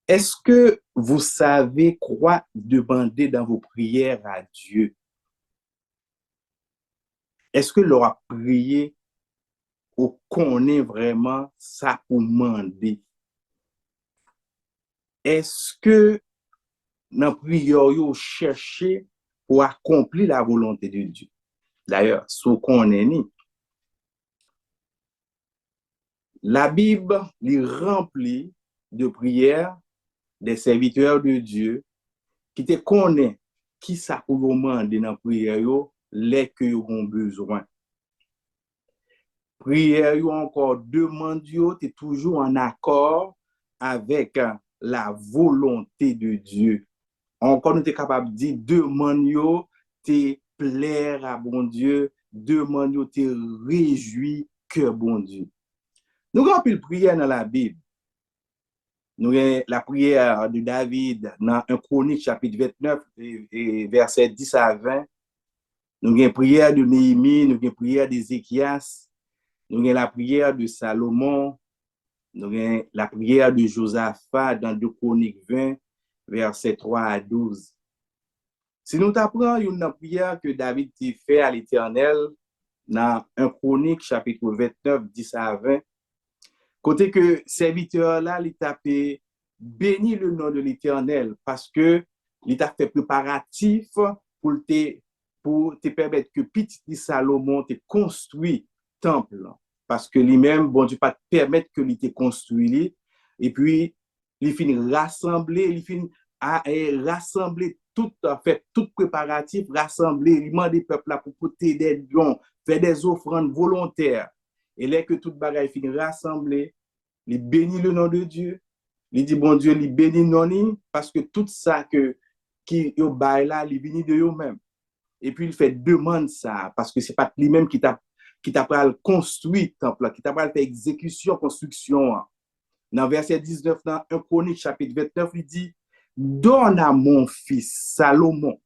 Est-ce que vous savez quoi demander dans vos prières à Dieu? Est-ce que leur a prié ou connaît vraiment ça pour demander? Est-ce que dans la prière, vous cherchez pour accomplir la volonté de Dieu? D'ailleurs, ce qu'on est ni, la Bible est remplie de prières des serviteurs de Dieu qui te connaissent qui ça pour vous demander dans la prière, les que vous avez besoin. Prière ou encore demande, tu es toujours en accord avec la volonté de Dieu. Encore, nous sommes capables de dire, demande, te plaire à bon Dieu, demande, te réjouir que bon Dieu. Nous avons une prière dans la Bible. Nous avons la prière de David dans 1 Chronique chapitre 29 et verset 10 à 20. Nous avons une prière de Néhémie, nous avons une prière d'Ézéchias, nous avons la prière de Salomon, nous avons la prière de Josaphat dans 2 Chroniques 20, verset 3 à 12. Si nous apprenons une prière que David a fait à l'Éternel dans 1 Chronique chapitre 29, 10 à 20, côté que serviteur là, il t'a fait béni le nom de l'Éternel parce que il t'a fait préparatif pour te permettre que petit Salomon te construit temple parce que lui-même bon Dieu pas permettre que il te construit et puis il finit rassembler, il finit à rassembler tout fait tout préparatif rassembler il demande des peuples là pour porter des dons, faire des offrandes volontaires et là que tout bagaille finit rassembler, il bénit le nom de Dieu, il dit bon Dieu, il bénit non parce que tout ça que qui yo bail là, il bénit de eux-mêmes. Et puis il fait demande ça parce que c'est pas lui-même qui t'a pas construit temple, qui t'a pas fait exécution construction. Dans verset 19 dans 1 Chronique chapitre 29, il dit donne à mon fils Salomon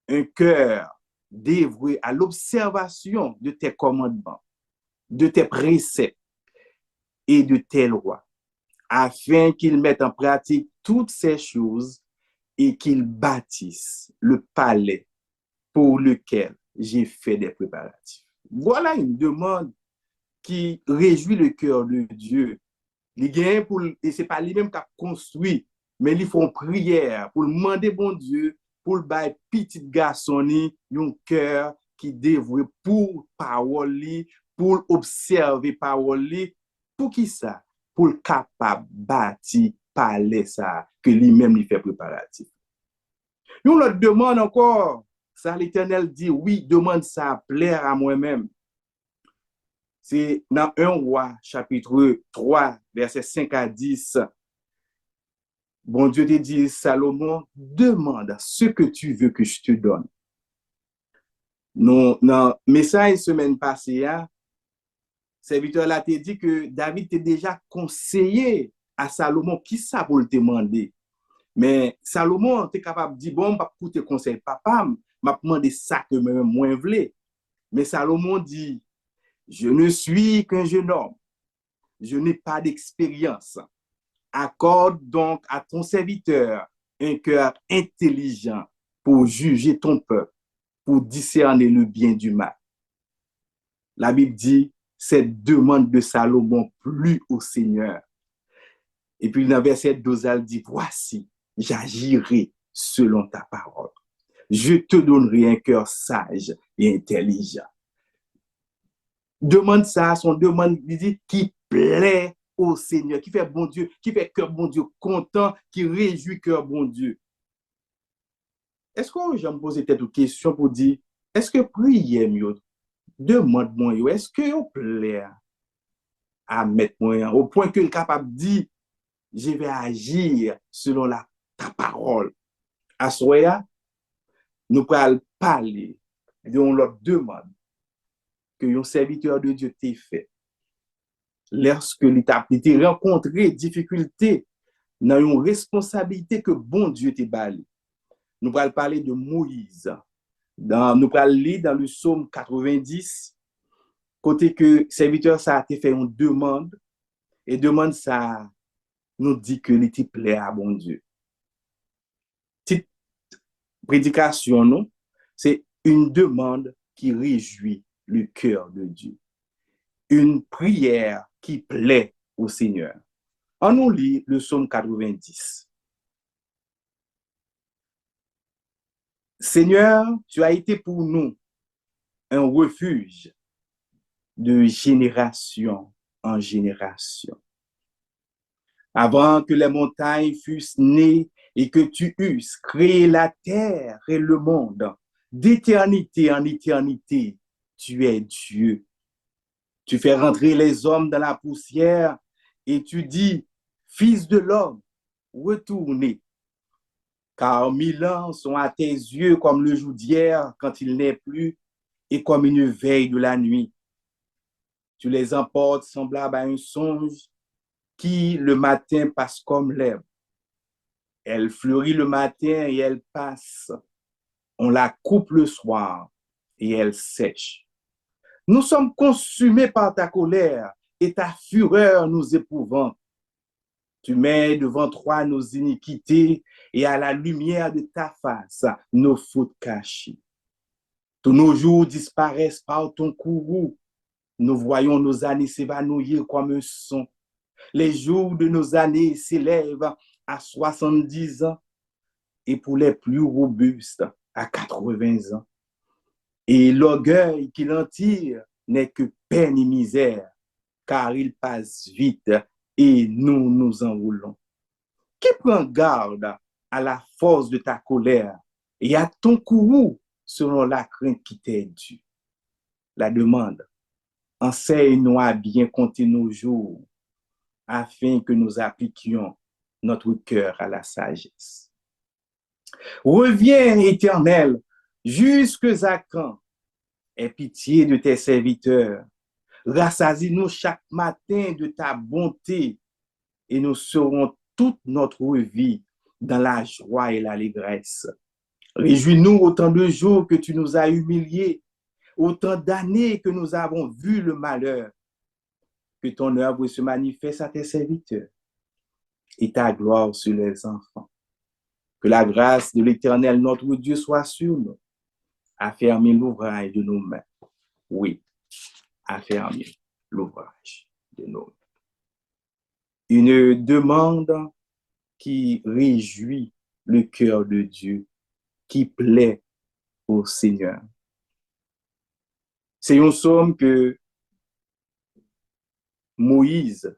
un cœur dévoué à l'observation de tes commandements, de tes préceptes et de tes lois, afin qu'il mette en pratique toutes ces choses et qu'il bâtisse le palais pour lequel j'ai fait des préparatifs. Voilà une demande qui réjouit le cœur de Dieu. Et ce n'est pas lui-même qui a construit, mais ils font prière pour demander bon Dieu, pour le bail petit garçon, un cœur qui dévoué pour parole, pour observer parole, pour qui ça? Pour le capable bâtir palais ça, que lui-même lui fait préparatif. Nous leur demande encore, ça l'Éternel dit, oui, demande ça à plaire à moi-même. C'est dans 1 roi, chapitre 3, verset 5 à 10. Bon Dieu te dit, Salomon, demande ce que tu veux que je te donne. Non, non, message semaine passée, serviteur là te dit que David t'a déjà conseillé à Salomon qui ça pour le demander. Mais Salomon t'es capable de dire, bon, pas pour te conseiller, papa, m'a demandé ça que moi voulais. Mais Salomon dit, je ne suis qu'un jeune homme, je n'ai pas d'expérience. Accorde donc à ton serviteur un cœur intelligent pour juger ton peuple, pour discerner le bien du mal. La Bible dit, cette demande de Salomon plut au Seigneur. Et puis dans verset 12, elle dit, voici, j'agirai selon ta parole. Je te donnerai un cœur sage et intelligent. Demande ça, son demande, il dit, qui plaît au Seigneur, qui fait bon Dieu, qui fait cœur bon Dieu content, qui réjouit cœur bon Dieu. Est-ce que je me pose peut-être une question pour dire, est-ce que prier mieux, demande-moi, est-ce que vous plaît à mettre moi au point que le capable dit, je vais agir selon ta parole. À ce moment-là, nous allons parler de notre demande que un serviteur de Dieu t'a fait. Lorsque il t'a rencontré difficulté dans une responsabilité que bon Dieu t'a bali. Nous allons parler de Moïse. Nous allons lire dans le psaume 90, côté que serviteur ça a été fait une demande, et demande ça nous dit que l'été plaît à bon Dieu. Petite prédication, non? C'est une demande qui réjouit le cœur de Dieu. Une prière qui plaît au Seigneur. On nous lit le psaume 90. Seigneur, tu as été pour nous un refuge de génération en génération. Avant que les montagnes fussent nées et que tu eusses créé la terre et le monde, d'éternité en éternité, tu es Dieu. Tu fais rentrer les hommes dans la poussière et tu dis, Fils de l'homme, retournez. Car 1000 ans sont à tes yeux comme le jour d'hier quand il n'est plus et comme une veille de la nuit. Tu les emportes semblables à un songe qui le matin passe comme l'herbe. Elle fleurit le matin et elle passe. On la coupe le soir et elle sèche. Nous sommes consumés par ta colère et ta fureur nous épouvante. Tu mets devant toi nos iniquités et à la lumière de ta face nos fautes cachées. Tous nos jours disparaissent par ton courroux. Nous voyons nos années s'évanouir comme un son. Les jours de nos années s'élèvent à 70 ans et pour les plus robustes à 80 ans. Et l'orgueil qu'il en tire n'est que peine et misère, car il passe vite et nous nous enroulons. Qui prend garde à la force de ta colère et à ton courroux selon la crainte qui t'est due? La demande, enseigne-nous à bien compter nos jours afin que nous appliquions notre cœur à la sagesse. Reviens, Éternel, jusque à quand? Aie pitié de tes serviteurs. Rassasie-nous chaque matin de ta bonté et nous serons toute notre vie dans la joie et l'allégresse. Réjouis-nous autant de jours que tu nous as humiliés, autant d'années que nous avons vu le malheur. Que ton œuvre se manifeste à tes serviteurs et ta gloire sur les enfants. Que la grâce de l'Éternel, notre Dieu, soit sur nous. Affermis l'ouvrage de nos mains. Oui, affermis l'ouvrage de nos mains. Une demande qui réjouit le cœur de Dieu, qui plaît au Seigneur. C'est un psaume que Moïse,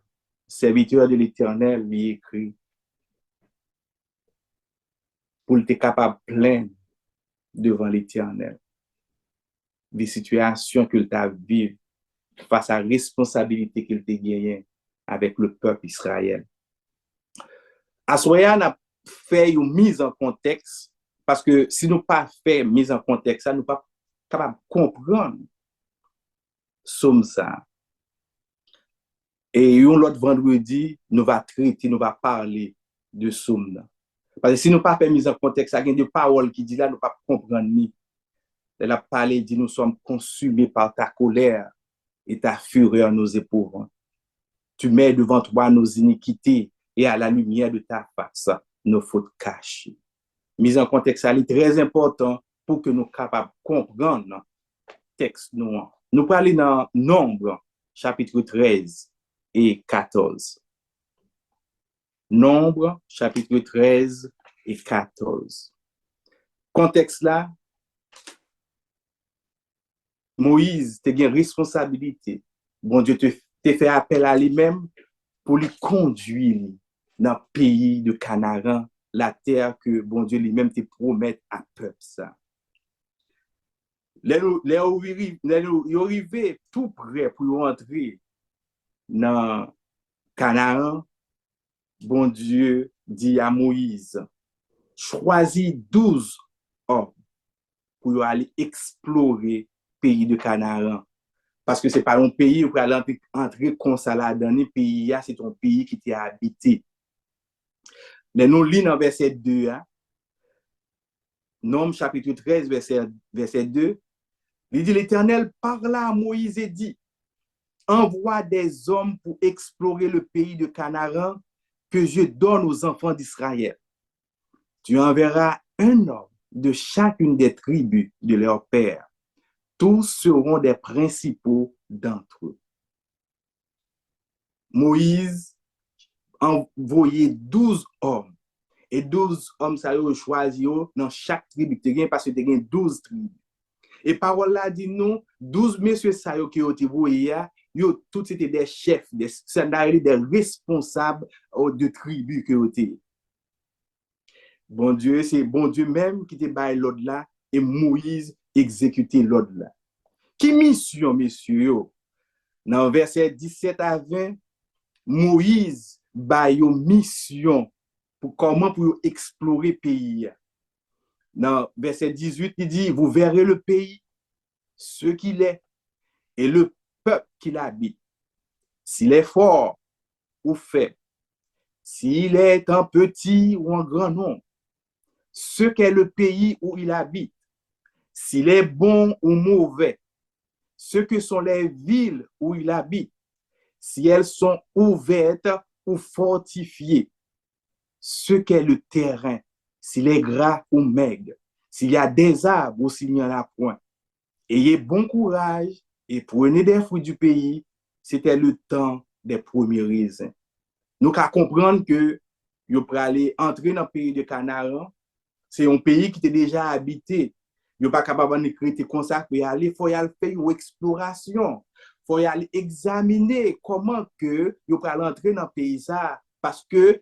serviteur de l'Éternel, lui écrit pour être capable de plaindre devant l'Éternel des situations qu'il t'a vécues face à la responsabilité qu'il t'a gagnée avec le peuple Israël. Assoya n'a fait une mise en contexte parce que si nous pas fait mise en contexte, ça nous pas capable de comprendre somme ça. Et l'autre vendredi, nous va traiter, nous va parler de somme. Parce que si nous pas fait mise en contexte, il y a des paroles qui disent là, nous pas comprendre ni. Elle a parlé, dit, nous sommes consumés par ta colère et ta fureur nous éprouvant. Tu mets devant toi nos iniquités et à la lumière de ta face, nos fautes cachées. Mise en contexte, c'est très important pour que nous soyons capables de comprendre le texte. Nous parlons dans Nombre, chapitre 13 et 14. Nombre, chapitre 13 et 14. Contexte là, Moïse te une responsabilité. Bon Dieu te fait appel à lui-même pour lui conduire dans le pays de Canaan, la terre que bon Dieu lui-même te promet à peuple ça. Les arrivés tout près pour rentrer dans Canaan, bon Dieu dit à Moïse, choisis 12 hommes pour aller explorer le pays de Canaan. Parce que ce n'est pas un pays où aller entrer comme ça là dans le pays, c'est un pays qui était habité. Mais nous lisons dans verset 2, Nombre chapitre 13, verset 2, il dit, l'Éternel parla à Moïse et dit, envoie des hommes pour explorer le pays de Canaan que je donne aux enfants d'Israël. Tu enverras un homme de chacune des tribus de leur père. Tous seront des principaux d'entre eux. Moïse envoyé 12 hommes. Et 12 hommes, ça y est, choisi dans chaque tribu. Parce que tu as 12 tribus. Et parole là dit nous, 12 messieurs ça y est qui ont été voyés, yo tous étaient des chefs, des responsables de tribus qui ont été. Bon Dieu, c'est bon Dieu même qui te baille l'ordre là et Moïse exécutait l'ordre là. Qui mission, messieurs? Dans verset 17 à 20, Moïse baille une mission pour comment pour explorer le pays. Dans verset 18, il dit, vous verrez le pays, ce qu'il est, et le peuple qu'il habite. S'il est fort ou faible, s'il est un petit ou un grand nombre, ce qu'est le pays où il habite, s'il est bon ou mauvais, ce que sont les villes où il habite, si elles sont ouvertes ou fortifiées, ce qu'est le terrain, s'il est gras ou maigre, s'il y a des arbres ou s'il n'y en a point. Ayez bon courage et prenez des fruits du pays. C'était le temps des premiers raisins. Nous qu'à comprendre que vous pouvez aller entrer dans le pays de Canaan, c'est un pays qui était déjà habité. Vous n'êtes pas capable de créer comme ça, il faut y aller faire une exploration. Il faut y aller examiner comment que vous pouvez entrer dans le pays ça. Parce que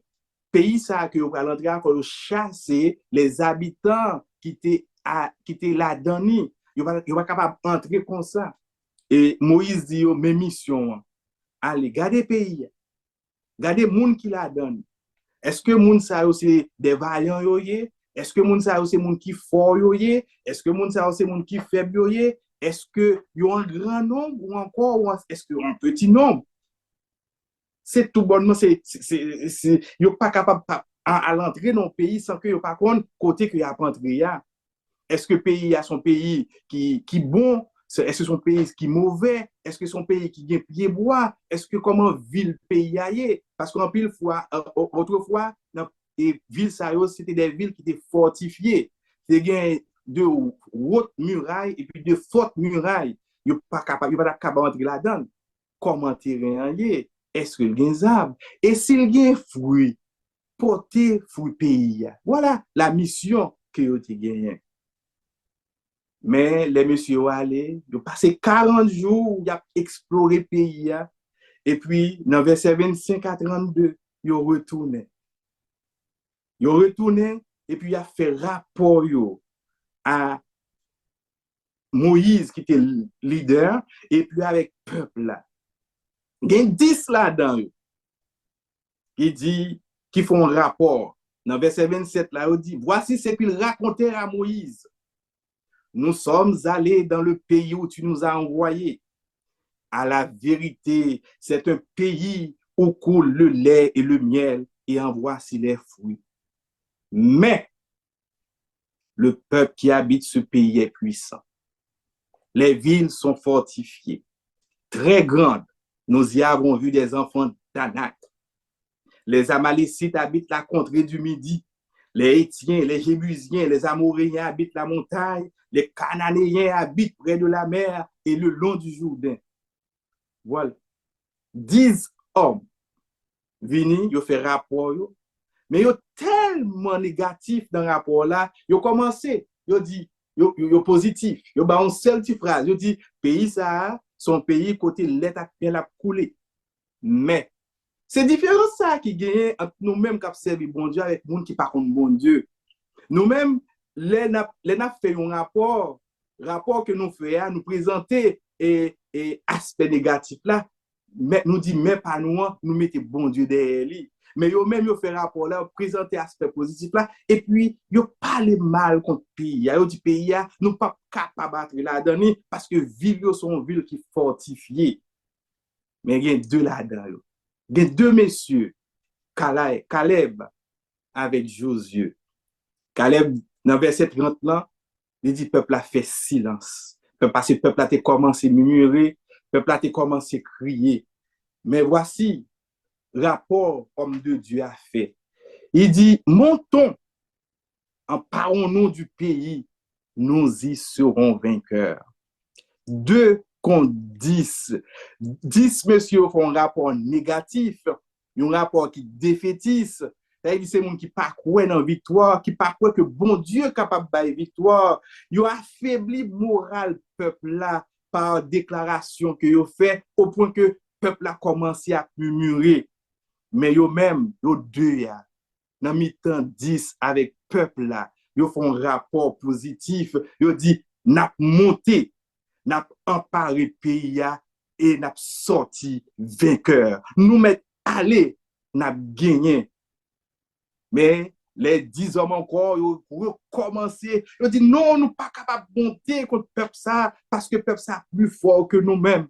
pays ça que vous pouvez entrer encore chasser les habitants qui étaient là-dedans. Vous n'êtes pas capable d'entrer comme ça. Et Moïse dit, mes missions, allez, gardez le pays. Gardez le monde qui la donne. Est-ce que moun sa aussi des vaillants yoye? Est-ce que moun sa aussi moun qui fort yoye? Est-ce que moun sa aussi moun qui faible yoye? Est-ce que yo un grand nombre ou encore est-ce que un petit nombre? C'est tout bonnement c'est yo pas capable à l'entrée dans le pays sans que yo pas connaît côté que y a entrer. Est-ce que le pays a son pays qui bon? Est-ce que son pays qui est mauvais? Est-ce que son pays qui est pied bois? Est-ce que comment ville pays aille? Parce qu'en pile fois, autrefois, les villes, c'était des villes qui étaient fortifiées. C'était de hautes murailles et puis de fortes murailles. Il n'y a pas capable d'entrer là-dedans. Comment terrain est? Est-ce qu'il y a des arbres? Et s'il y a des fruits, porter fruits pays. Voilà la mission que vous avez gagnée. Mais les messieurs sont allés, ils ont passé 40 jours, ils ont exploré le pays. Et puis, dans verset 25 à 32, ils ont retourné. Ils ont retourné et puis ils ont fait rapport à Moïse, qui était leader, et puis avec le peuple là. Il y a 10 là-dedans. Qui dit, qui font un rapport. Dans verset 27, là, il dit, voici ce qu'il racontait à Moïse. Nous sommes allés dans le pays où tu nous as envoyés. À la vérité, c'est un pays où coule le lait et le miel, et en voici les fruits. Mais le peuple qui habite ce pays est puissant. Les villes sont fortifiées, très grandes. Nous y avons vu des enfants d'Anak. Les Amalécites habitent la contrée du Midi. Les Hétiens, les Jébusiens, les Amoréens habitent la montagne. Les Cananéens habitent près de la mer et le long du Jourdain. Voilà. 10 hommes venus, ils ont fait rapport, mais ils sont tellement négatifs dans le rapport là, ils ont commencé, ils ont dit, ils sont positifs, ils ont une seule petite phrase, ils ont dit, pays ça, son pays côté l'état a coulé. Mais c'est différent ça qui gagne entre nous-mêmes qui observons bon Dieu avec les gens qui ne parlent pas bon Dieu. Nous-mêmes, les n'a fait un rapport que nous faisons, nous présenter et aspect négatif là, mais nous dit mais pas nous, nous mettons bon Dieu derrière lui. Mais yo même yo fait rapport là, présenter aspect positif là, et puis yo parle mal contre pays. Yo dit pays nous pas capable battre là-dedans parce que ville yo sont ville qui fortifiée. Mais il y a deux là-dedans. Il y a deux messieurs, Caleb avec Josué. Caleb, dans verset 30 là, il dit, peuple a fait silence. Parce que le peuple a commencé à murmurer, le peuple a commencé à crier. Mais voici, rapport homme de Dieu a fait. Il dit, montons, emparons-nous du pays, nous y serons vainqueurs. 2 contre 10. 10, monsieur, font un rapport négatif, un rapport qui défaitiste. C'est des gens qui ne croient dans la victoire, qui ne croient que bon Dieu est capable de victoire. Ils ont affaibli le moral peuple là par déclaration que ils ont fait au point que le peuple a commencé à murmurer. Mais ils même, ils deux, dans mi-temps 10 avec peuple là, ils font un rapport positif. Ils dit, n'a monté, n'a emparé pays et n'a sorti vainqueur. Nous mettons aller, n'a gagné. Mais les 10 hommes encore, ils ont commencé, ils ont dit non, nous ne sommes pas capables de monter contre le peuple ça, parce que le peuple ça est plus fort que nous-mêmes.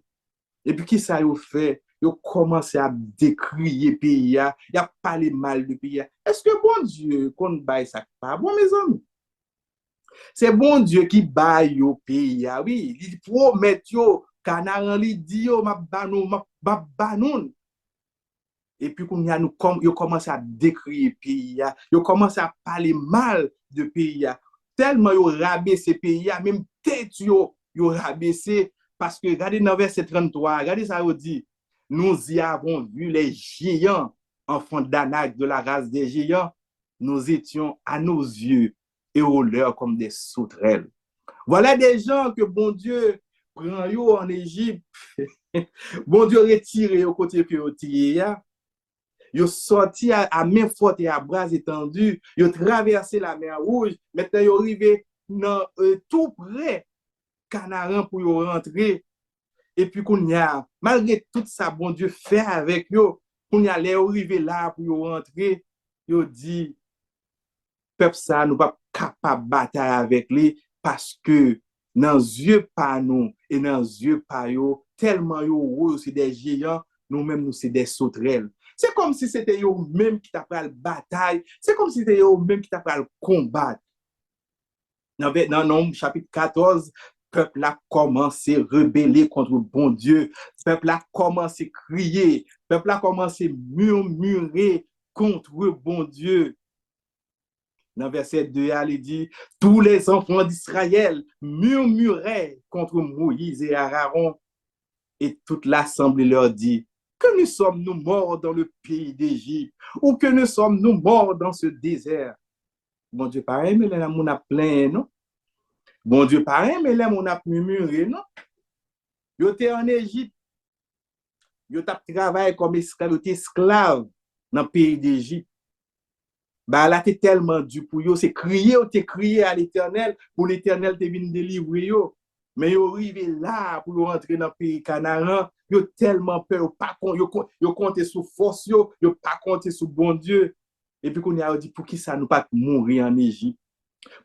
Et puis, qui ça a fait? Ils ont commencé à décrier le pays, il a parlé mal du pays. Est-ce que bon Dieu, qu'on baille ça pas bon, mes amis? C'est bon Dieu qui baille au pays, oui. Il promet, canaran, il dit, ma banon. Et puis, quand ils commencent à décrire le pays, ils commencent à parler mal de pays. Tellement ils ont rabaissé ce pays, même tête, ils ont rabaissé. Parce que, regardez dans verset 33, regardez ça, il dit, nous y avons vu les géants, enfants d'Anak de la race des géants. Nous étions à nos yeux et aux leurs comme des sauterelles. Voilà des gens que bon Dieu prend en Égypte. Bon Dieu retire au côté que vous tirez. Ils sont sortis à main forte et à bras étendus. Ils ont traversé la mer Rouge. Maintenant, ils sont arrivés tout près Canaan pour rentrer. Et puis, malgré tout ça, bon Dieu fait avec eux, qu'on y allait arriver là pour rentrer, ils dit, peuple ça, nous pas capable de batailler avec lui parce que dans les yeux pas nous et dans les yeux pas eux, tellement eux, c'est des géants, nous-mêmes, nous, c'est des sauterelles. C'est comme si c'était eux-mêmes qui t'appellent la bataille. C'est comme si c'était eux-mêmes qui t'appellent le combat. Dans Nombre chapitre 14, peuple a commencé à rebeller contre le bon Dieu. Peuple a commencé à crier. Peuple a commencé à murmurer contre le bon Dieu. Dans verset 2, il dit, tous les enfants d'Israël murmuraient contre Moïse et Aaron. Et toute l'assemblée leur dit, que nous sommes-nous morts dans le pays d'Égypte ou que nous sommes-nous morts dans ce désert? Bon Dieu, pareil, mais là, on a plein, non? Bon Dieu, pareil, mais là, on a murmuré, non? Yo étaient en Égypte, yo t'a travaillé comme esclave dans le pays d'Égypte. Bah là, t'es tellement dur pour yo, c'est crier, t'es crié à l'Éternel, pour l'Éternel te vient délivrer yo. Mais yo arrivé là pour rentrer dans le pays Canaan, yo tellement peur, yo compté sur force yo pas compté sur bon Dieu. Et puis qu'on a dit pour qui ça nous pas mourir en Égypte?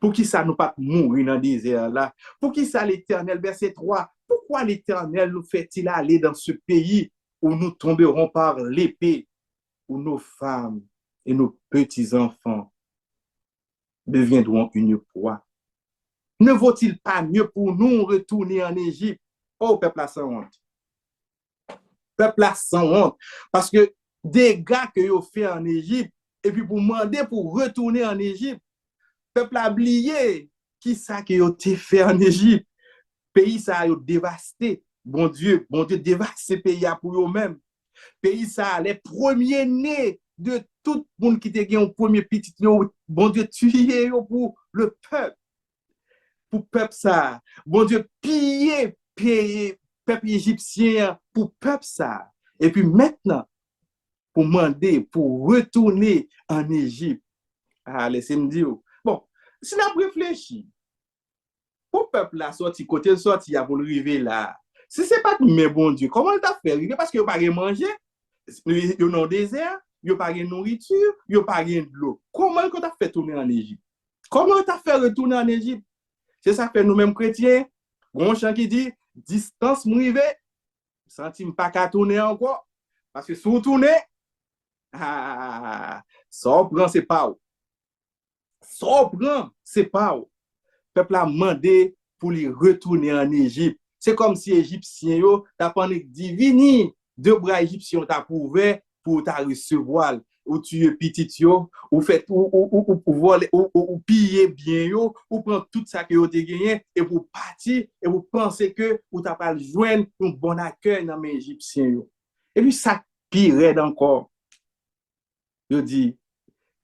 Pour qui ça nous pas mourir dans le désert là? Pour qui ça l'Éternel, verset 3, pourquoi l'Éternel nous fait-il aller dans ce pays où nous tomberons par l'épée, où nos femmes et nos petits-enfants deviendront une proie? Ne vaut-il pas mieux pour nous retourner en Égypte? Oh, peuple à sans honte. Peuple à sans honte. Parce que des gars que vous fait en Égypte, et puis pour demander pour retourner en Égypte, peuple a oublié qui ça que vous avez fait en Égypte. Pays ça a dévasté. Bon Dieu dévasté pays pour eux-mêmes. Pays ça, les premiers nés de tout le monde qui était gagné au premier petit, bon Dieu tué pour le peuple. Pour peuple ça. Bon Dieu piller peuple égyptien pour peuple ça. Et puis maintenant, pour demander, pour retourner en Égypte. Ah, laissez-moi dire. Bon, si on réfléchit, pour peuple là, sorti, côté sorti, il y a pour arriver là. Si ce n'est pas mais bon Dieu, comment il t'a fait arriver? Parce qu'il n'y a pas de manger, il y a un désert, il n'y a pas de nourriture, il n'y a pas de l'eau. Comment il t'a fait tourner en Égypte? Comment il t'a fait retourner en Égypte? C'est ça que nous-mêmes chrétiens, bon chant qui dit, distance m'rive, sentime pas qu'à tourner encore. Parce que si vous tournez, ça prend, c'est pas où. Ça prend, c'est pas où. Le peuple a demandé pour lui retourner en Égypte. C'est comme si les Égyptiens, t'as pas dit, vini, deux bras égyptiens t'a prouvé, pour ta recevoir, ou tuer petit yo, ou fait ou voler ou piller bien yo, ou prendre tout ça que vous avez gagné et pour partir et vous pensez que vous t'as pas joindre un bon accueil dans les Égyptiens yo. Et puis ça pire encore. Je dis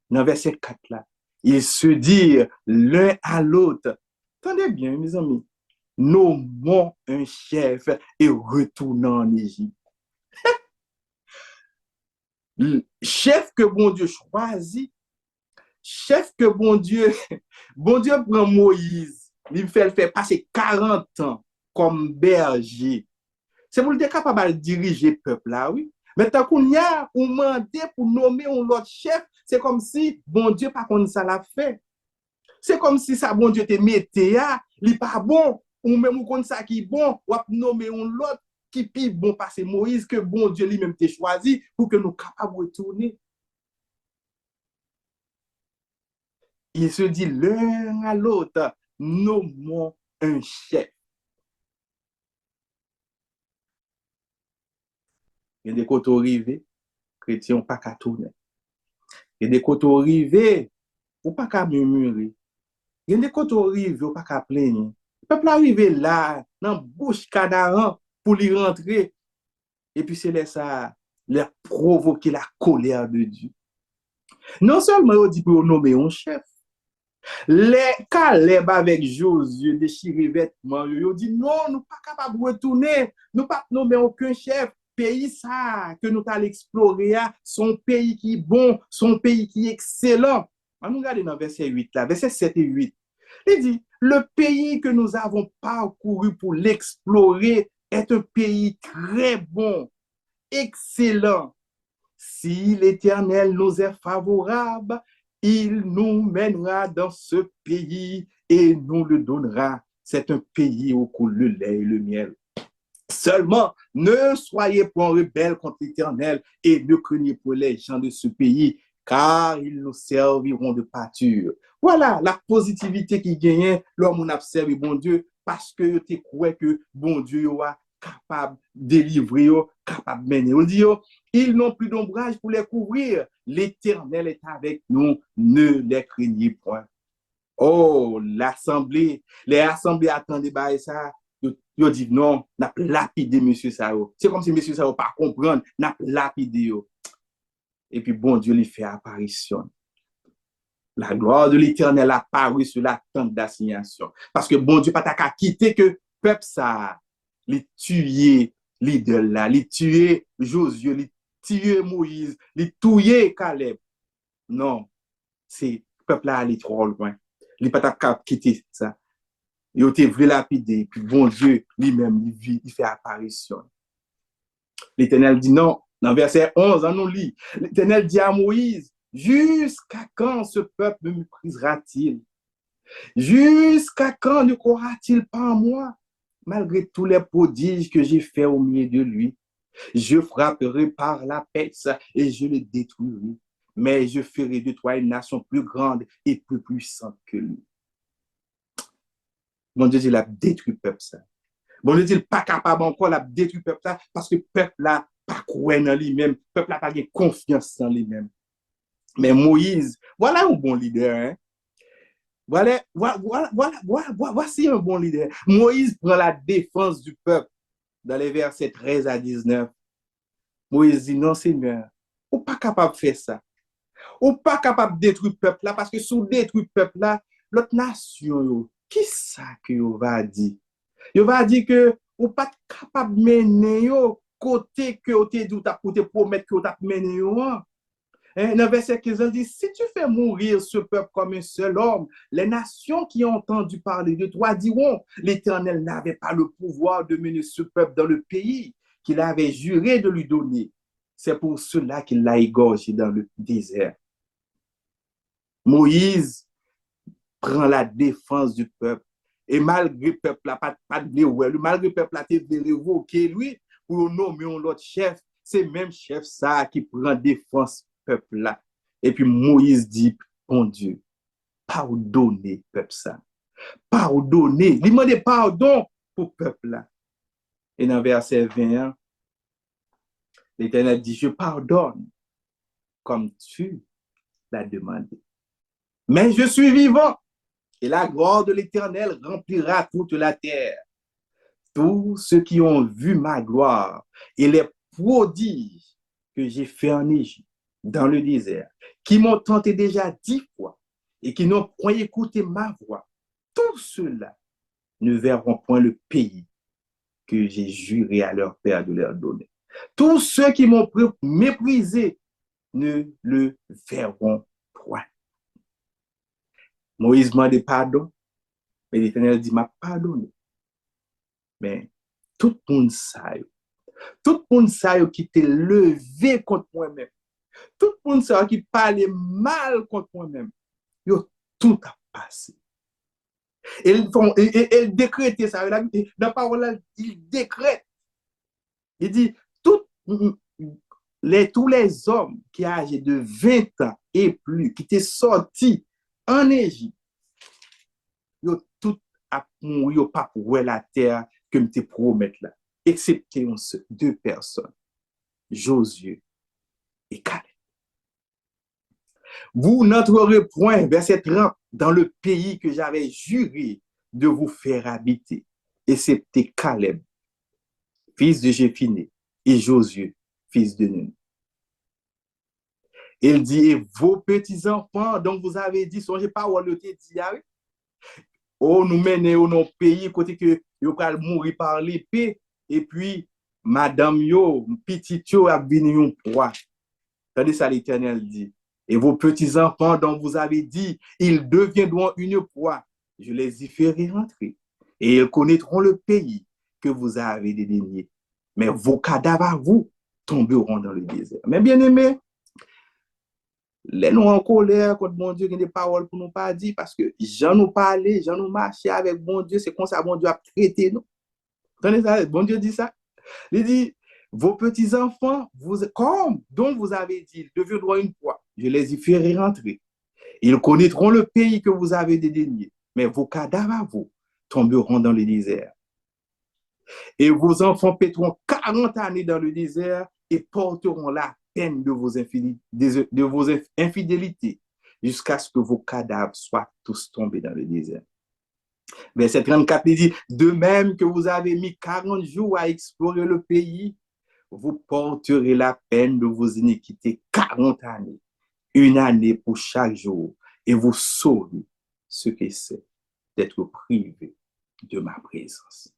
dans verset 4 là, ils se dirent l'un à l'autre. Attendez bien mes amis. Nommons un chef et retournons en Égypte. Chef que bon Dieu choisit, chef que bon Dieu prend Moïse, il fait le faire passer 40 ans comme berger. C'est pour le capable de diriger le peuple là, oui. Mais tant qu'on y a, on mandé pour nommer un autre chef, c'est comme si bon Dieu pas comme ça l'a fait. C'est comme si ça bon Dieu te mettait là, il pas bon, ou même ou comme ça qui bon, ou nommer un autre qui plus bon passer Moïse que bon Dieu lui-même t'a choisi pour que nous capables de retourner. Il se dit l'un à l'autre, nommons un chef. Il y a des côtés arrivés, chrétiens pas qu'à tourner. Il y a des côtés arrivés, ou pas qu'à murmurer. Il y a des côtés arrivés, ou pas qu'à plaindre. Le peuple arrivé là, dans bouche cadaran pour lui rentrer. Et puis c'est là ça, leur provoquer la colère de Dieu. Non seulement il dit pour nommer un chef, les Caleb avec Josué déchiré vêtements, ils dit non, nous pas capable de retourner, nous pas nommer aucun chef. Pays ça que nous allons explorer, son pays qui est bon, son pays qui est excellent. On nous regarde dans verset 8 là, verset 7 et 8. Il dit, le pays que nous avons parcouru pour l'explorer est un pays très bon, excellent. Si l'Éternel nous est favorable, il nous mènera dans ce pays et nous le donnera. C'est un pays où coule le lait et le miel. Seulement, ne soyez point rebelles contre l'Éternel et ne craignez pour les gens de ce pays, car ils nous serviront de pâture. Voilà la positivité qui gagne l'homme a servi bon Dieu parce que tu crois que bon Dieu est capable de délivrer, capable de mener. On dit, ils n'ont plus d'ombrage pour les couvrir. L'Éternel est avec nous, ne les craignez point. Oh, l'assemblée, les assemblées attendaient ça. Yo dit non, n'a lapidé monsieur Sao. C'est comme si monsieur Sao pas comprendre, n'a lapidé yo. Et puis bon Dieu lui fait apparition. La gloire de l'Éternel apparut sur la tente d'assignation. Parce que bon Dieu pas qu'à quitter que peuple ça, les tuer l'idole là, les tuer Josué, les tuer Moïse, les tuer Caleb. Non, c'est peuple là aller trop loin. Il pas qu'à quitter ça. Il a été voulu lapider, puis bon Dieu lui-même, il fait apparition. L'Éternel dit non, dans verset 11, on nous lit, l'Éternel dit à Moïse, jusqu'à quand ce peuple me méprisera-t-il? Jusqu'à quand ne croira-t-il pas en moi? Malgré tous les prodiges que j'ai faits au milieu de lui, je frapperai par la peste et je le détruirai. Mais je ferai de toi une nation plus grande et plus puissante que lui. Bon Dieu dit, il a détruit le peuple ça. Bon Dieu dit, il n'est pas capable encore de détruire le peuple ça parce que le peuple là pas croire en lui-même, le peuple là pas de confiance en lui-même. Mais Moïse, voilà un bon leader. Hein? Voici un bon leader. Moïse prend la défense du peuple dans les versets 13 à 19. Moïse dit, non Seigneur, on n'est pas capable de faire ça. On n'est pas capable de détruire le peuple là parce que si on détruit le peuple là, l'autre nation, qui ça que on va dire? Il va dire que ou pas capable de mener yo côté que vous te dit pour te promettre que vous t'a mené yo. Dans le verset 15, il dit, si tu fais mourir ce peuple comme un seul homme, les nations qui ont entendu parler de toi diront, l'Éternel n'avait pas le pouvoir de mener ce peuple dans le pays qu'il avait juré de lui donner. C'est pour cela qu'il l'a égorgé dans le désert. Moïse prend la défense du peuple. Et malgré le peuple là, pas de malgré le peuple là, tu veux révoquer lui pour nommer un autre chef, c'est même chef ça qui prend défense du peuple là. Et puis Moïse dit, bon Dieu, pardonnez peuple ça. Pardonnez, demandez pardon pour le peuple là. Et dans verset 21, L'Éternel dit, je pardonne comme tu l'as demandé. Mais je suis vivant et la gloire de l'Éternel remplira toute la terre. Tous ceux qui ont vu ma gloire et les prodiges que j'ai fait en Égypte, dans le désert, qui m'ont tenté déjà 10 fois et qui n'ont point écouté ma voix, tous ceux-là ne verront point le pays que j'ai juré à leur père de leur donner. Tous ceux qui m'ont méprisé ne le verront point. Moïse m'a demandé pardon, mais l'Éternel dit m'a pardonné. Mais tout le monde sait, qui t'est levé contre moi-même, tout le monde sait qui parlait mal contre moi-même, yo tout a passé. Et il décrète ça, dans la parole, il décrète. Il dit, tous les hommes qui âgés de 20 ans et plus, qui étaient sortis en Égypte, yo tout a mouru, yo pas pour la terre que me te promettre là, excepté deux personnes, Josué et Caleb. Vous n'entrerez point, verset 30, dans le pays que j'avais juré de vous faire habiter, excepté Caleb, fils de Jéphiné, et Josué, fils de Nun. Il dit, et vos petits-enfants, dont vous avez dit, songez pas où le dit, oh, nous menez au nos pays, côté que vous allez mourir par l'épée, et puis, madame yo, petit yo, a venu un poids. Tandis ça, l'Éternel dit, et vos petits-enfants dont vous avez dit, ils deviendront une proie. Je les y ferai rentrer, et ils connaîtront le pays que vous avez dédaigné. Mais vos cadavres, vous, tomberont dans le désert. Mais bien aimé, les nous en colère contre mon Dieu, qui a des paroles pour nous pas dire, parce que j'en nous parler, j'en nous marcher avec bon Dieu, c'est comme ça bon Dieu a traité nous. Attendez ça, bon Dieu dit ça. Il dit, vos petits-enfants, comme dont vous avez dit, ils deviendront une proie. Je les y ferai rentrer. Ils connaîtront le pays que vous avez dédaigné, mais vos cadavres, vous, tomberont dans le désert. Et vos enfants péteront 40 années dans le désert et porteront la peine de vos infidélités jusqu'à ce que vos cadavres soient tous tombés dans le désert. Verset 34, il dit, de même que vous avez mis 40 jours à explorer le pays, vous porterez la peine de vos iniquités 40 années, une année pour chaque jour, et vous saurez ce que c'est d'être privé de ma présence.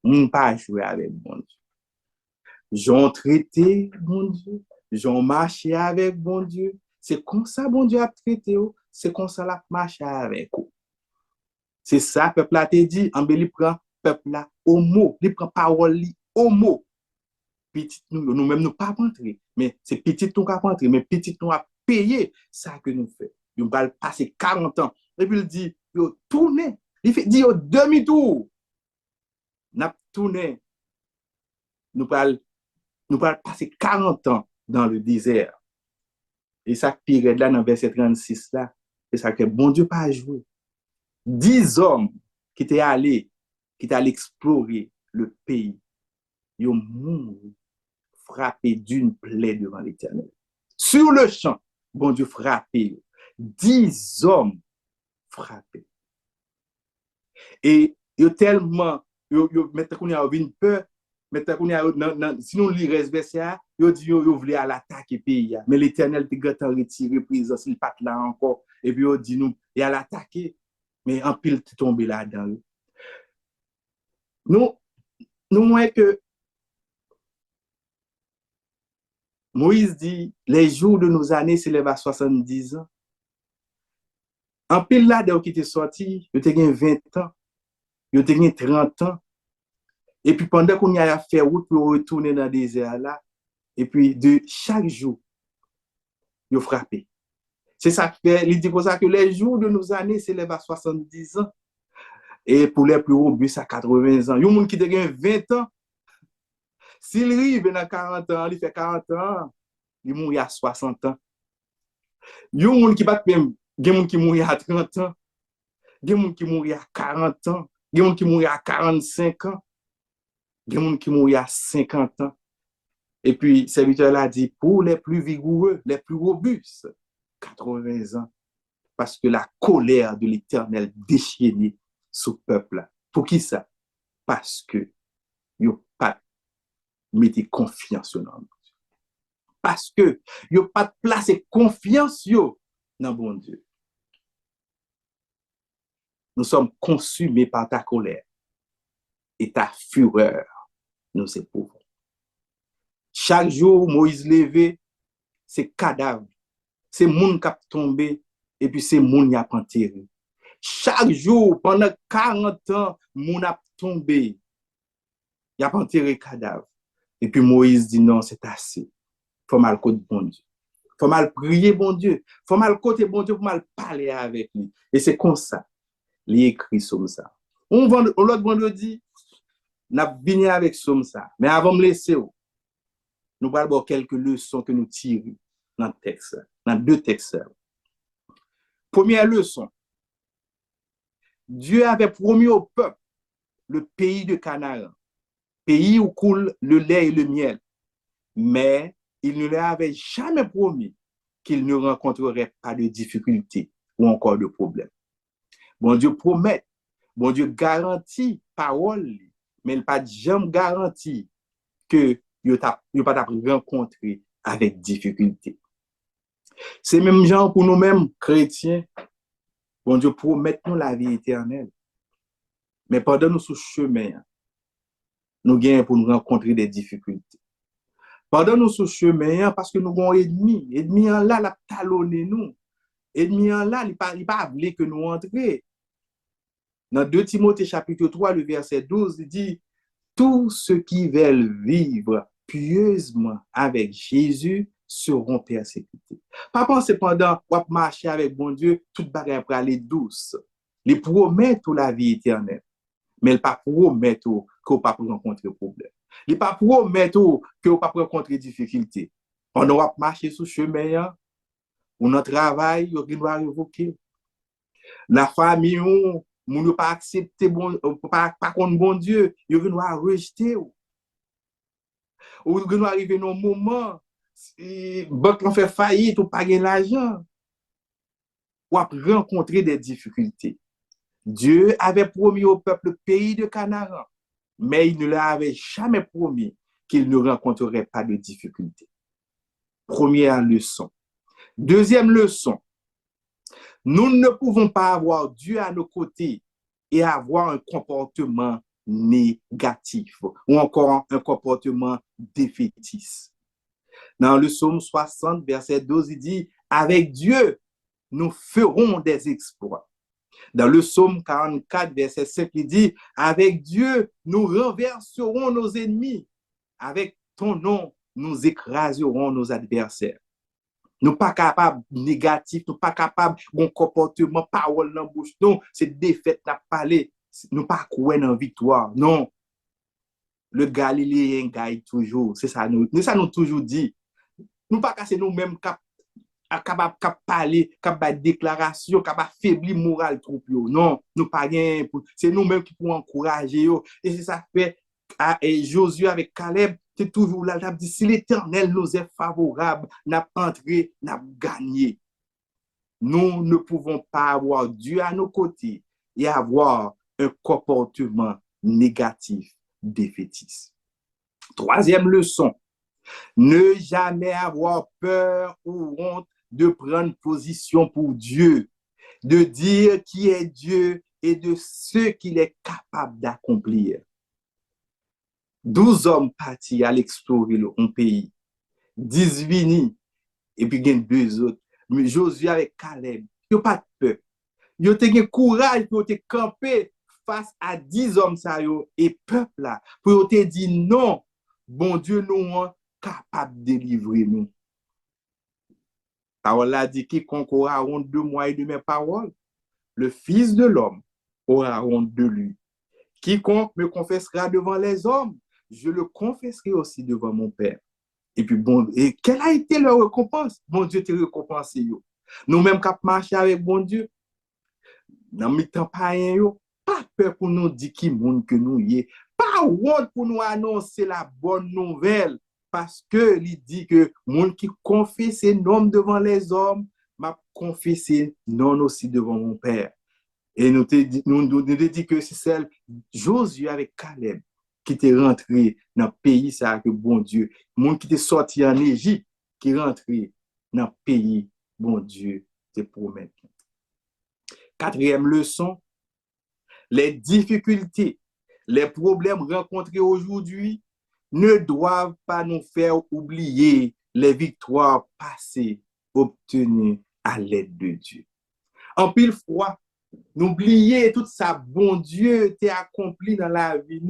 On pas jouer avec bon Dieu. J'en traité bon Dieu, j'en marché avec bon Dieu. C'est comme ça bon Dieu a traité, c'est comme ça la marché avec vous. C'est ça, peuple a te dit, en bel, il prend peuple là au mot, il prend parole au mot. Petit nous-mêmes, nous pas rentrer, mais c'est petit nous qui a rentré, mais petit nous a payé ça que nous faisons. Nous allons passer 40 ans. Et puis il dit, yo, tournez, il dit, yo, demi-tour. Nous tourné, nous allons passer 40 ans dans le désert. Et ça, pire là, dans verset 36 là, c'est ça que bon Dieu pas joué. 10 hommes qui étaient allés explorer le pays, ils ont mouru, frappé d'une plaie devant l'Éternel. Sur le champ, bon Dieu frappé. 10 hommes frappés. Et ils ont tellement, maintenant qu'on a une peur, maintenant qu'on a, si nous lisons ce verset, ils ont dit qu'ils voulaient l'attaquer le pays. Mais l'Éternel te retiré présence, il pas là encore. Et puis ils ont dit nous, il a l'attaquer. Mais en pile, tu tombes là-dedans. Nous, moins que Moïse dit, les jours de nos années s'élèvent à 70 ans. En pile là, qui était sorti, il était 20 ans, il était 30 ans. Et puis pendant qu'on y a fait route pour retourner dans le désert là, et puis de chaque jour, il a frappé. C'est ça qui fait, il dit comme ça que les jours de nos années s'élèvent à 70 ans. Et pour les plus robustes à 80 ans. Il y a un monde qui a 20 ans. S'il arrive dans 40 ans, il fait 40 ans, il mourit à 60 ans. Il y a un monde qui bat même, il y a un monde qui mourit à 30 ans. Il y a un monde qui mourit à 40 ans. Il y a un monde qui mourit à 45 ans. Il y a un monde qui mourit à 50 ans. Et puis, serviteur l'a dit, pour les plus vigoureux, les plus robustes, 80 ans. Parce que la colère de l'Éternel déchaînée ce peuple-là. Pour qui ça? Parce que yo pas mettez confiance dans nous. Parce que yo pas placé confiance yo dans bon Dieu. Nous sommes consumés par ta colère et ta fureur nous éprouvons. Chaque jour, Moïse levé, c'est cadavre, c'est moun qui a tombé et puis c'est moun qui a enterré. Chaque jour, pendant 40 ans, moun a tombé, il a enterré cadavre. Et puis Moïse dit non, c'est assez. Faut mal côté bon Dieu. Faut mal prier bon Dieu. Faut mal côté bon Dieu pour mal parler avec lui. Et c'est comme ça. Il écrit comme ça. L'autre vendredi, nous avons venu avec comme ça. Mais avant de me laisser, nous allons voir quelques leçons que nous tirons dans le texte, dans deux textes. Première leçon. Dieu avait promis au peuple le pays de Canaan, pays où coule le lait et le miel. Mais il ne leur avait jamais promis qu'il ne rencontrerait pas de difficultés ou encore de problèmes. Bon Dieu promet, bon Dieu garantit parole, mais il n'a pas jamais garanti que il ne va pas rencontrer avec difficulté. C'est même genre pour nous-mêmes, chrétiens, bon Dieu promet nous la vie éternelle. Mais pendant nous ce chemin, nous gagnons pour nous rencontrer des difficultés. Pendant nous ce chemin, parce que nous avons ennemi en là, la talonné nous. Ennemi en là, il pas voulu que nous entrions. Dans 2 Timothée chapitre 3, le verset 12, il dit, tous ceux qui veulent vivre pieusement avec Jésus seront persécutés. Pas penser pendant qu'on marcher avec bon Dieu, toute bagarre pour aller douce. Il promet la vie éternelle, mais il pas promet que vous pas rencontrer problème. Il pas promet que vous pas rencontrer difficulté. Pendant qu'on marcher sur chemin, ou notre travail, vous doit révoquer. La famille, vous ne pas accepter pas contre bon Dieu, vous doit rejeter. Ou nous arriver dans un moment, banque en fait faillite ou pas gagner l'argent, ou à rencontrer des difficultés. Dieu avait promis au peuple le pays de Canaan, mais il ne leur avait jamais promis qu'il ne rencontrerait pas de difficultés. Première leçon. Deuxième leçon, nous ne pouvons pas avoir Dieu à nos côtés et avoir un comportement négatif ou encore un comportement défaitiste. Dans le psaume 60, verset 12, il dit, avec Dieu, nous ferons des exploits. Dans le psaume 44, verset 5, il dit, avec Dieu, nous renverserons nos ennemis. Avec ton nom, nous écraserons nos adversaires. Nous pas capables négatifs, nous pas capables bon comportement, parole dans bouche. Non, c'est défaite n'a parlé. Nous pas croire en victoire. Non. Le Galiléen gagne toujours. C'est ça nous toujours dit. Nous pas casser nous-mêmes capable parler, capable déclaration, capable affaiblir moral troupe yo. Non, nous pas rien. C'est nous-mêmes qui pouvons encourager yo. Et c'est ça fait Josué avec Caleb, c'est toujours là, dit si l'Éternel nous est favorable, n'a entré, n'a gagné. Nous ne pouvons pas avoir Dieu à nos côtés et avoir un comportement négatif, défaitiste. Troisième leçon, ne jamais avoir peur ou honte de prendre position pour Dieu, de dire qui est Dieu et de ce qu'il est capable d'accomplir. 12 hommes partis à l'explorer un pays. 10 vini, et puis il y a 2 autres. Mais Josué avec Caleb, ils n'ont pas de peur. Ils ont eu courage pour te camper face à 10 hommes et peuple là, pour te dire non, bon Dieu nous est capable de délivrer nous. Parole a dit quiconque aura honte de moi et de mes paroles, le Fils de l'homme aura honte de lui. Quiconque me confessera devant les hommes, je le confesserai aussi devant mon Père. Et puis bon, et quelle a été leur récompense? Bon Dieu te récompensé yo. Nous-mêmes qui marcher avec bon Dieu, dans le temps païen yo, pas peur pour nous dire qui monde que nous y est, pas honte pour nous annoncer la bonne nouvelle, parce que il dit que monde qui confie ses noms devant les hommes, m'a confié ses noms aussi devant mon Père. Et nous te dit que c'est celle Josué avec Caleb qui t'est rentré dans le pays ça que bon Dieu, monde qui t'est sorti en Égypte qui est rentré dans le pays bon Dieu te promet. Quatrième leçon, les difficultés, les problèmes rencontrés aujourd'hui ne doivent pas nous faire oublier les victoires passées obtenues à l'aide de Dieu. En pile fois, n'oubliez tout ça, bon Dieu, t'es accompli dans la vie.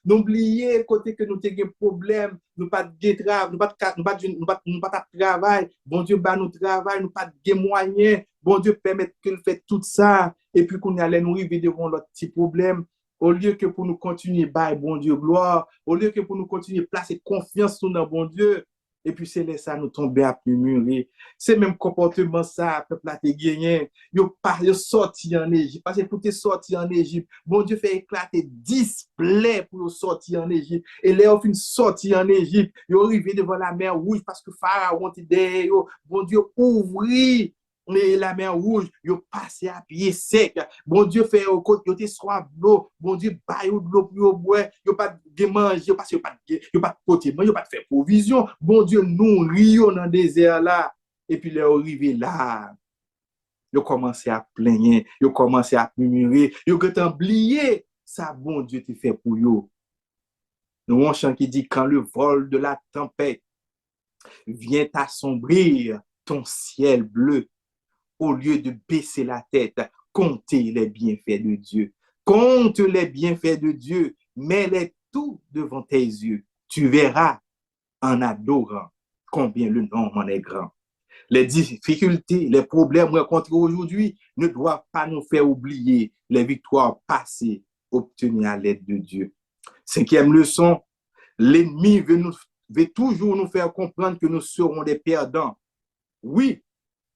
N'oubliez côté que nous avons des problèmes, nous pas de travail, nous pas de travail. Bon Dieu, bah nous travail, nous pas de moyens. Bon Dieu, permet qu'il fait tout ça. Et puis qu'on allait nous arriver devant notre petit problème. Au lieu que pour nous continuer, bah, bon Dieu, gloire. Au lieu que pour nous continuer, placer confiance dans bon Dieu. Et puis c'est là ça nous tomber à murmurer. C'est même comportement ça, peuple a été gagné. Yo sorti en Égypte. Parce que pour te sortir en Égypte, bon Dieu fait éclater 10 plaies pour sortir en Égypte. Et là, on fin sorti en Égypte. Yo arrivé devant la mer rouge parce que Pharaon était derrière. Bon Dieu ouvrit la mer rouge, yo passé à pied sec. Bon Dieu fait au côté, yo te soif d'eau. Bon Dieu baille de l'eau pour yo boire. Yo pas de manger, parce que yo pas de côté, yo pas de faire provision. Bon Dieu nourrit yo dans le désert là. Et puis là arrivé là, yo commencé à plaigner, yo commencé à murmurer, yo que oublié ça bon Dieu te fait pour yo. Nous un chant qui dit quand le vol de la tempête vient assombrir ton ciel bleu, au lieu de baisser la tête, comptez les bienfaits de Dieu. Compte les bienfaits de Dieu, mets-les tout devant tes yeux. Tu verras en adorant combien le nom en est grand. Les difficultés, les problèmes rencontrés aujourd'hui ne doivent pas nous faire oublier les victoires passées obtenues à l'aide de Dieu. Cinquième leçon, l'ennemi veut toujours nous faire comprendre que nous serons des perdants. Oui,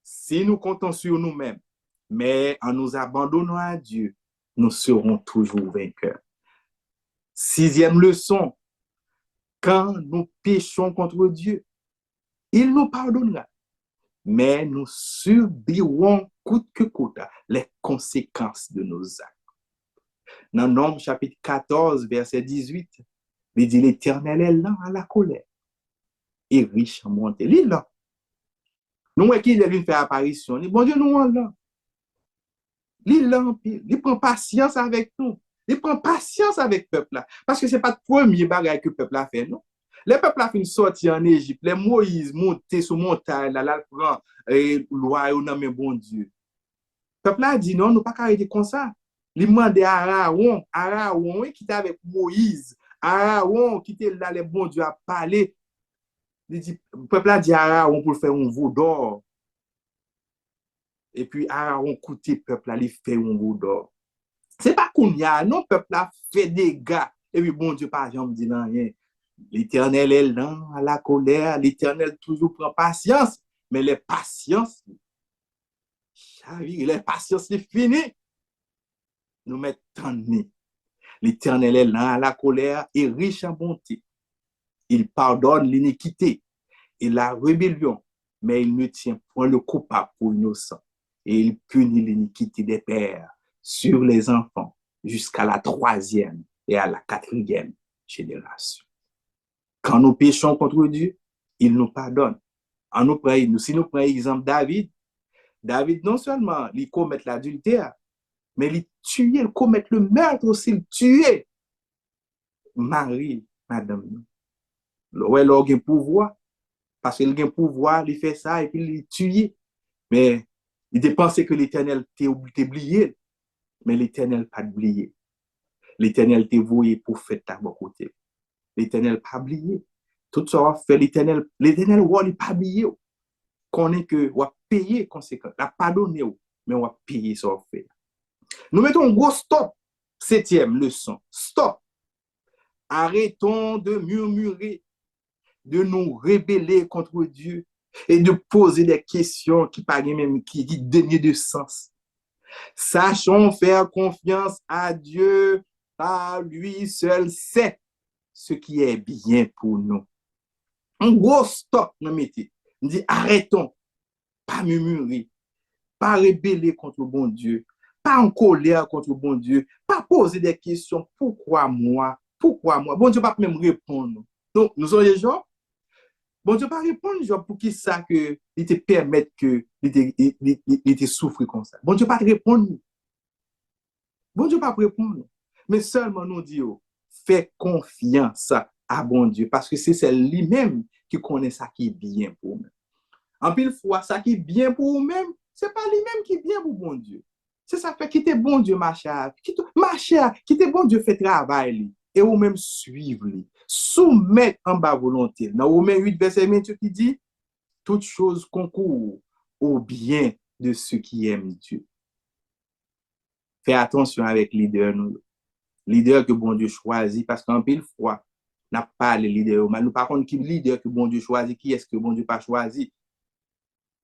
si nous comptons sur nous-mêmes, mais en nous abandonnant à Dieu, nous serons toujours vainqueurs. Sixième leçon, quand nous péchons contre Dieu, il nous pardonnera, mais nous subirons coûte que coûte les conséquences de nos actes. Dans Nombres chapitre 14, verset 18, il dit l'Éternel est lent à la colère et riche en bonté. Il est lent. Nous, qui est venu faire apparition, bon Dieu, nous, lent. Il prend patience avec nous. Il prend patience avec le peuple là. Parce que ce n'est pas le premier bagage que le peuple a fait, non? Le peuple a fait une sortie en Égypte. Les Moïse monté sur montagne, là, il prend loi et on bon Dieu. Le peuple a dit non, nous ne pouvons pas arrêter comme ça. Il demande à Aaron qui était avec Moïse, Aaron qui était là, le bon Dieu a parlé. Le peuple a dit à Aaron pour faire un veau d'or. Et puis Aaron coûté peuple là, il fait un veau d'or. C'est pas qu'on y a, non, peuple là fait des gars. Et puis bon Dieu, pas jamais dit non, rien. L'Éternel est lent à la colère, l'Éternel toujours prend patience, mais les patiences, c'est fini. Nous mettons nez. L'Éternel est lent à la colère et riche en bonté. Il pardonne l'iniquité et la rébellion, mais il ne tient point le coupable pour innocent. Et il punit l'iniquité des pères sur les enfants jusqu'à la 3e et à la 4e génération. Quand nous péchons contre Dieu, il nous pardonne. Si nous prenons l'exemple David, non seulement il commet l'adultère, mais il tue, il commet le meurtre aussi, il tue Marie, madame. Ouais, il a un pouvoir, parce qu'il a un pouvoir, il fait ça et puis il tue. Mais il pensait que l'Éternel t'a oublié, mais l'Éternel pas oublié. L'Éternel t'a voué pour faire ta bon côté. L'Éternel pas oublié. Tout ça va faire l'Éternel il pas oublié. Qu'on est que on va payer conséquences, la pardonner, mais on va payer ça fait. Nous mettons un gros stop. 7e leçon. Stop. Arrêtons de murmurer, de nous rébeller contre Dieu et de poser des questions qui paraissent même qui dénuées de sens. Sachons faire confiance à Dieu, par lui seul sait ce qui est bien pour nous. Un gros stop nous mettez. On dit arrêtons, pas murmurer, pas rebeller contre le bon Dieu, pas en colère contre le bon Dieu, pas poser des questions, pourquoi moi? Pourquoi moi? Bon Dieu pas même répondre. Donc, nous sommes les gens, bon Dieu pas répondre genre pour qui ça que il te permette que il te souffre comme ça. Bon Dieu pas te répondre. Bon Dieu pas répondre. Mais seulement nous dit, fais confiance à bon Dieu parce que c'est lui-même qui connaît ça qui est bien pour nous. En pile fois, ça qui est bien pour vous-même, c'est pas lui-même qui est bien pour bon Dieu. C'est ça fait quitter bon Dieu, ma chère. Quitter bon Dieu fait travail. Et vous-même suivre. Soumettre en bas volonté. Dans Romains 8, verset 28, qui dit, toute chose concourt au bien de ceux qui aiment Dieu. Fais attention avec leader nous. Leader que bon Dieu choisit, parce qu'en pile fois, n'a pas les leaders. Mais nous, par contre, qui leader que bon Dieu choisit, qui est-ce que bon Dieu pas choisi?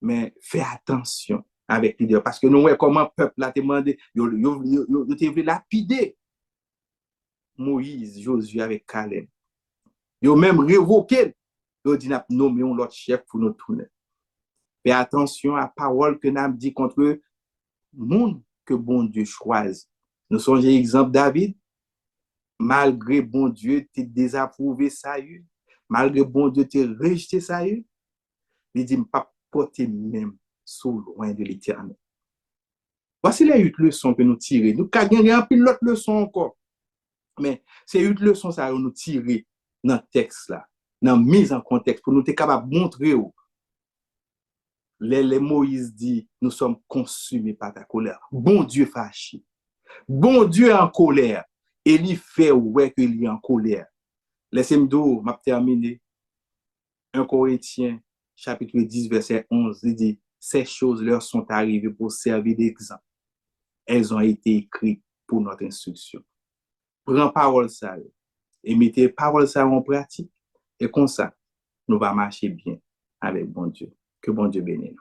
Mais fais attention avec leader. Parce que nous, comment le peuple a demandé, il a lapider Moïse, Josué avec Caleb. Ils ont même révoqué. Ils ont dit, nommé l'autre chef pour nous tourner. Fais attention à la parole que nous avons dit contre le monde que bon Dieu choisit. Nous sommes exemple David. Malgré bon Dieu, tu désapprouvé ça, malgré bon Dieu, tu rejeté ça, il dit, pas porter même sous loin de l'éternel. Voici les 8 leçons que nous tirons. Nous avons un pile l'autre leçon encore. Mais ces 8 leçons, ça nous tirer dans le texte là, dans la mise en contexte, pour nous être capable de montrer où les Moïse dit, nous sommes consumés par ta colère. Bon Dieu fâché. Bon Dieu en colère. Et il fait ouais qu'il est en colère. Laissez-moi m'a terminé. 1 Corinthiens, chapitre 10, verset 11, il dit, ces choses leur sont arrivées pour servir d'exemple. Elles ont été écrites pour notre instruction. Prends parole ça et mettez parole ça en pratique. Et comme ça, nous va marcher bien avec bon Dieu. Que bon Dieu bénisse.